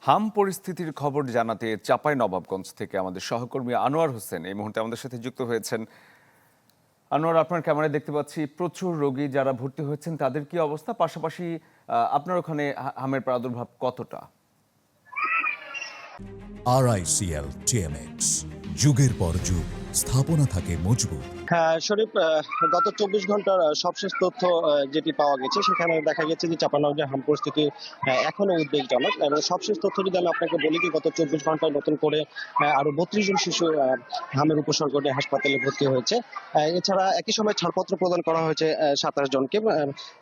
হাম পরিস্থিতির খবর জানাতে চাঁপাইনবাবগঞ্জ থেকে আমাদের সহকর্মী আনোয়ার হোসেন এই মুহূর্তে আমাদের সাথে যুক্ত হয়েছেন। আনোয়ার, আপনার ক্যামেরায় দেখতে পাচ্ছি প্রচুর রোগী যারা ভর্তি হয়েছেন, তাদের কি অবস্থা? পাশাপাশি আপনার ওখানে হামের প্রাদুর্ভাব কতটা? RICL TMX, যুগের পর যুগ স্থাপনা থাকে মজবুত। হ্যাঁ শরীফ, গত 24 ঘন্টার সবশেষ তথ্য যেটি পাওয়া গেছে সেখানে দেখা গেছে যে চাঁপাইনবাবগঞ্জের হাম পরিস্থিতি এখনো উদ্বেগজনক। এবং সবশেষ তথ্য যদি আমি আপনাকে বলি যে গত 24 ঘন্টায় নতুন করে আরো 32 জন শিশু হামের উপসর্গ নিয়ে হাসপাতালে ভর্তি হয়েছে। এছাড়া একই সময় ছাড়পত্র প্রদান করা হয়েছে 27 জনকে,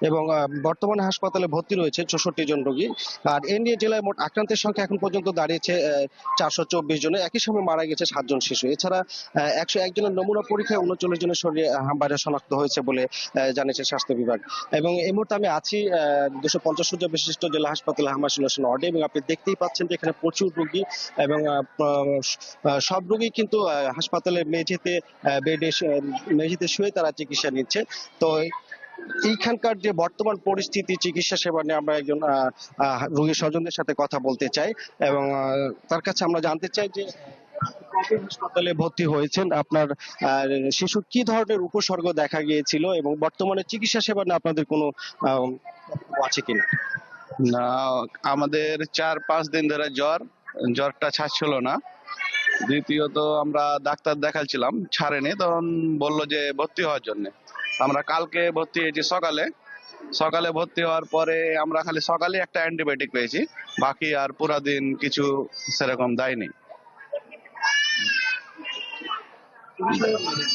এবং বর্তমানে হাসপাতালে ভর্তি রয়েছে 64 জন রোগী। আর এ নিয়ে জেলায় মোট আক্রান্তের সংখ্যা এখন পর্যন্ত দাঁড়িয়েছে 424 জনে। একই সময় মারা গেছে 7 জন শিশু। এছাড়া 101 জনের নমুনা পরীক্ষায় 39 জনের শরীরে হাম ভাইরাস শনাক্ত হয়েছে বলে জানিয়েছে স্বাস্থ্য বিভাগ। এবং এই মুহূর্তে আমি আছি 250 শয্যা বিশিষ্ট জেলা হাসপাতালে হাম আইসোলেশন ওয়ার্ডে, এবং আপনি দেখতেই পাচ্ছেন যে এখানে প্রচুর রোগী, এবং সব রোগী কিন্তু হাসপাতালের মেঝেতে শুয়ে তারা চিকিৎসা নিচ্ছে। তো এইখানকার যে বর্তমান পরিস্থিতি, চিকিৎসা সেবা নিয়ে আমরা একজন রোগীর স্বজনদের সাথে কথা বলতে চাই, এবং তার কাছে আমরা জানতে চাই যে কবে হাসপাতালে ভর্তি হয়েছেন, আপনার শিশুর কি ধরনের উপসর্গ দেখা গিয়েছিল, এবং বর্তমানে চিকিৎসা সেবা নিয়ে আপনাদের কোনো আছে কিনা? না, আমাদের 4-5 দিন ধরে জ্বরটা ছাড়ছিল না। দ্বিতীয়ত আমরা ডাক্তার দেখাচ্ছিলাম, ছাড়েনি, তখন বললো যে ভর্তি হওয়ার জন্য। আমরা কালকে ভর্তি হয়েছি সকালে ভর্তি হওয়ার পরে আমরা খালি সকালে একটা অ্যান্টিবায়োটিক পেয়েছি, বাকি আর পুরা দিন কিছু সেরকম দেয়নি।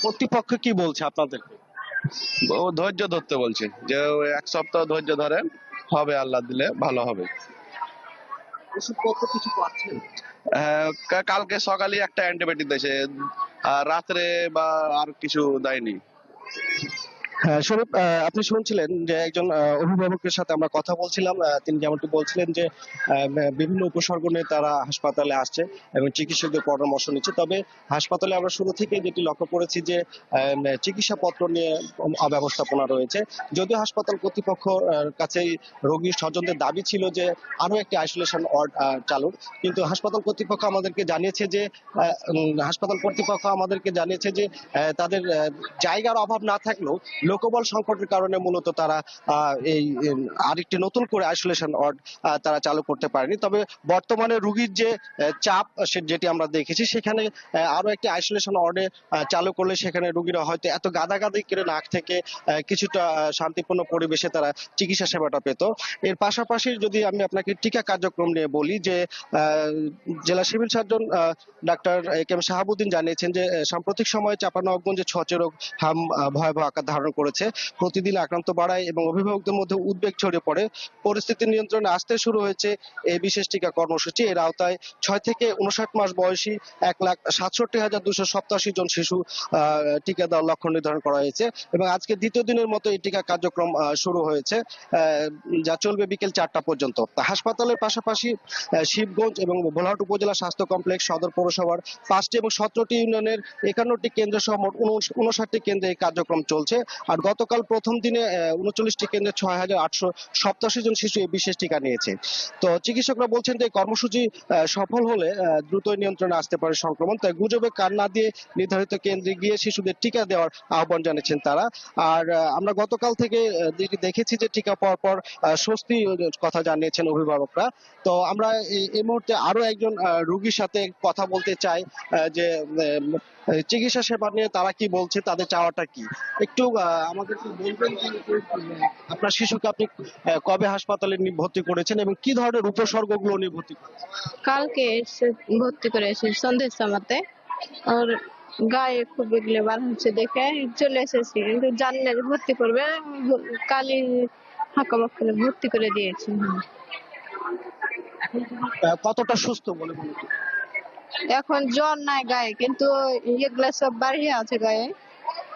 কর্তৃপক্ষ কি বলছে আপনাদের? ও ধৈর্য ধরতে বলছে যে 1 সপ্তাহ ধৈর্য ধরেন, হবে, আল্লাহ দিলে ভালো হবে। কত কিছু পাচ্ছেন? কালকে সকালে একটা অ্যান্টিবায়োটিক দিয়েছে, আর রাত্রে বা আর কিছু দেয়নি। হ্যাঁ শরীফ, আপনি শুনছিলেন যে একজন অভিভাবকের সাথে আমরা কথা বলছিলাম। তিনি যেমনটি বলছিলেন যে বিভিন্ন উপসর্গ নিয়ে তারা হাসপাতালে আসছে এবং চিকিৎসকদের পরামর্শ নিচ্ছে। তবে হাসপাতালে আমরা শুরু থেকে যেটি লক্ষ্য করেছি যে চিকিৎসাপত্র নিয়ে অব্যবস্থাপনা রয়েছে। যদিও হাসপাতাল কর্তৃপক্ষ কাছেই রোগীর স্বজনদের দাবি ছিল যে আরো একটি আইসোলেশন ওয়ার্ড চালুর, কিন্তু হাসপাতাল কর্তৃপক্ষ আমাদেরকে জানিয়েছে যে তাদের জায়গার অভাব না থাকলেও লোকবল সংকটের কারণে মূলত তারা এই আরেকটি নতুন করে আইসোলেশন ওয়ার্ড তারা চালু করতে পারেনি। তবে বর্তমানে রোগীর যে চাপ যেটি আমরা দেখেছি, সেখানে আরো একটি আইসোলেশন ওয়ার্ডে চালু করলে সেখানে রোগীরা হয়তো এত গাদাগাদি করে নাক থেকে কিছুটা শান্তিপূর্ণ পরিবেশে তারা চিকিৎসা সেবাটা পেত। এর পাশাপাশি যদি আমি আপনাকে টিকা কার্যক্রম নিয়ে বলি যে জেলা civil surgeon doctor A K M. Shahabuddin জানিয়েছেন যে সাম্প্রতিক সময়ে চাঁপাইনবাবগঞ্জে ছচে রোগ হাম ভয়াবহ আকার ধারণ করেছে। প্রতিদিন আক্রান্ত বাড়ায় এবং অভিভাবকদের মধ্যে উদ্বেগ ছড়িয়ে পড়ে। পরিস্থিতি নিয়ন্ত্রণে আসতে শুরু হয়েছে এই বিশেষ টিকা কর্মসূচি। এর আওতায় 6 থেকে 59 মাস বয়সী 1,67,287 জন শিশু টিকা দেওয়ার লক্ষ্য নির্ধারণ করা হয়েছে, এবং আজকে দ্বিতীয় দিনের মতো এই টিকা কার্যক্রম শুরু হয়েছে, যা চলবে বিকেল 4টা পর্যন্ত। হাসপাতালের পাশাপাশি শিবগঞ্জ এবং ভোলাহাট উপজেলা স্বাস্থ্য কমপ্লেক্স, সদর পৌরসভার 5টি এবং 17টি ইউনিয়নের 51টি কেন্দ্র সহ মোট 59টি কেন্দ্রে এই কার্যক্রম চলছে। আর গতকাল প্রথম দিনে 39টি কেন্দ্রে 6,887 জন শিশু এই বিশেষ টিকা নিয়েছে। তো চিকিৎসকরা বলছেন যে এই কর্মসূচি সফল হলে দ্রুত নিয়ন্ত্রণে আসতে পারে সংক্রমণ। তাই গুজবে কান না দিয়ে নির্ধারিত কেন্দ্রে গিয়ে শিশুদের টিকা দেওয়ার আহ্বান জানিয়েছেন তারা। আর আমরা গতকাল থেকে দেখেছি যে টিকা পাওয়ার পর স্বস্তি কথা জানিয়েছেন অভিভাবকরা। তো আমরা এই মুহূর্তে আরো একজন রোগীর সাথে কথা বলতে চাই যে চিকিৎসা সেবা নিয়ে তারা কি বলছে, তাদের চাওয়াটা কি। একটু আমাদেরকে বলবেন আপনার শিশুকে আপনি কবে হাসপাতালে ভর্তি করেছেন এবং কি ধরনের উপসর্গগুলো নিয়ে ভর্তি করেছেন? কালকে এসে ভর্তি করেছি সন্ধ্যের সময়তে। ওর গায়ে খুব এগুলো বার হচ্ছে দেখে চলে এসেছি, কিন্তু জানি না যে ভর্তি করবে। কালই হাকাবাক করে ভর্তি করে দিয়েছি। কতটা সুস্থ বলে মনে হচ্ছে? এখন জ্বর নাই গায়ে, কিন্তু এগুলা সব বাড়িয়ে আছে গায়ে।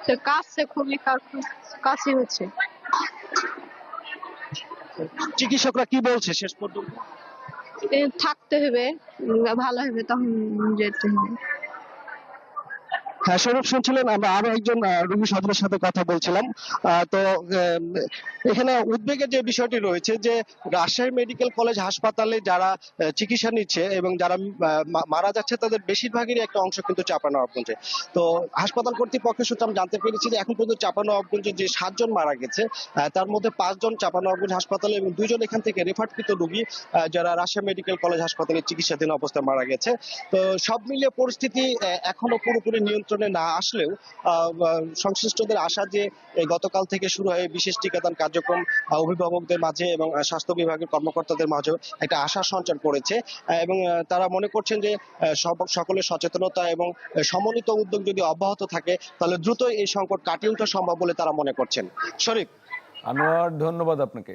তো কাশছে, খুবই কাশি হচ্ছে। চিকিৎসকরা কি বলছে শেষ পর্যন্ত? থাকতে হবে, ভালো হবে তখন যেতে হবে। হ্যাঁ, স্বরূপ শুনছিলেন, আমরা আরো একজন রোগী সদস্যের সাথে কথা বলছিলাম। তো এখানে উদ্বেগের যে বিষয়টি রয়েছে যে রাজশাহী মেডিকেল কলেজ হাসপাতালে যারা চিকিৎসা নিচ্ছে এবং যারা মারা যাচ্ছে তাদের বেশিরভাগেরই একটা অংশ কিন্তু চাঁপাইনবাবগঞ্জে। তো হাসপাতাল কর্তৃপক্ষের সূত্রে আমি জানতে পেরেছি যে এখন পর্যন্ত চাঁপাইনবাবগঞ্জে যে 7 জন মারা গেছে তার মধ্যে 5 জন চাঁপাইনবাবগঞ্জ হাসপাতালে এবং 2 জন এখান থেকে রেফারকৃত রোগী যারা রাজশাহী মেডিকেল কলেজ হাসপাতালে চিকিৎসাধীন অবস্থায় মারা গেছে। তো সব মিলিয়ে পরিস্থিতি এখনো পুরোপুরি নিয়ন্ত্রণে না আসলেও সংশ্লিষ্টদের আশা যে গতকাল থেকে শুরু হয়ে বিশেষ টিকাদান কার্যক্রম অভিভাবকদের মাঝে এবং স্বাস্থ্য বিভাগের কর্মকর্তাদের মাঝে একটা আশা সঞ্চার করেছে এবং তারা মনে করছেন যে সকলের সচেতনতা এবং সমন্বিত উদ্যোগ যদি অব্যাহত থাকে তাহলে দ্রুত এই সংকট কাটিয়ে ওঠা সম্ভব বলে তারা মনে করছেন। শরীফ। আনোয়ার, ধন্যবাদ আপনাকে।